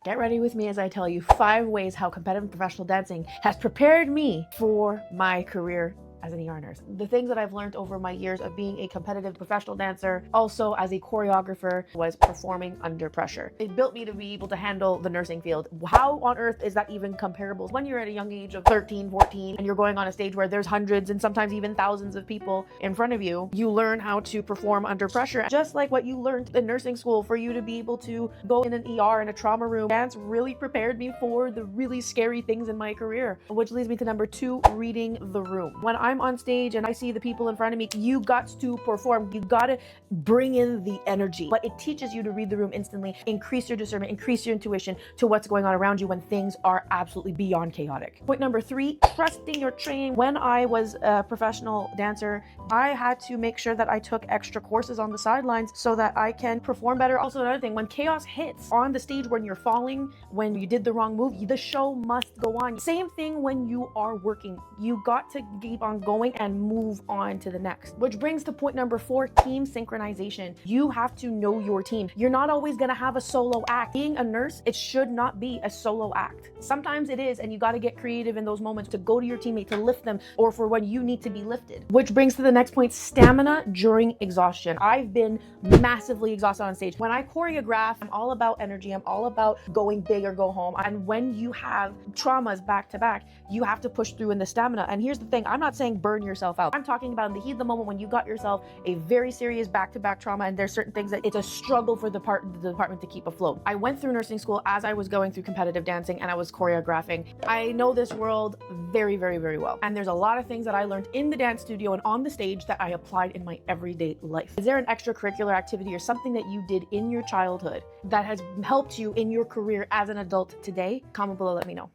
Get ready with me as I tell you 5 ways how competitive professional dancing has prepared me for my career as an ER nurse. The things that I've learned over my years of being a competitive professional dancer, also as a choreographer, was performing under pressure. It built me to be able to handle the nursing field. How on earth is that even comparable? When you're at a young age of 13, 14, and you're going on a stage where there's hundreds and sometimes even thousands of people in front of you, you learn how to perform under pressure. Just like what you learned in nursing school, for you to be able to go in an ER, in a trauma room. Dance really prepared me for the really scary things in my career, which leads me to number 2, reading the room. When I'm on stage and I see the people in front of me, you got to perform. You got to bring in the energy. But it teaches you to read the room instantly, increase your discernment, increase your intuition to what's going on around you when things are absolutely beyond chaotic. Point number 3, trusting your training. When I was a professional dancer, I had to make sure that I took extra courses on the sidelines so that I can perform better. Also, another thing, when chaos hits on the stage, when you're falling, when you did the wrong move, the show must go on. Same thing when you are working. You got to keep on going and move on to the next. Which brings to point number 4, team synchronization. You have to know your team. You're not always gonna have a solo act. Being a nurse, it should not be a solo act. Sometimes it is, and you gotta get creative in those moments to go to your teammate, to lift them, or for when you need to be lifted. Which brings to the next point, stamina during exhaustion. I've been massively exhausted on stage. When I choreograph, I'm all about energy. I'm all about going big or go home. And when you have traumas back to back, you have to push through in the stamina. And here's the thing, I'm not saying burn yourself out. I'm talking about in the heat of the moment when you got yourself a very serious back-to-back trauma, and there's certain things that it's a struggle for the department to keep afloat. I went through nursing school as I was going through competitive dancing and I was choreographing. I know this world very, very, very well. And there's a lot of things that I learned in the dance studio and on the stage that I applied in my everyday life. Is there an extracurricular activity or something that you did in your childhood that has helped you in your career as an adult today? Comment below, let me know.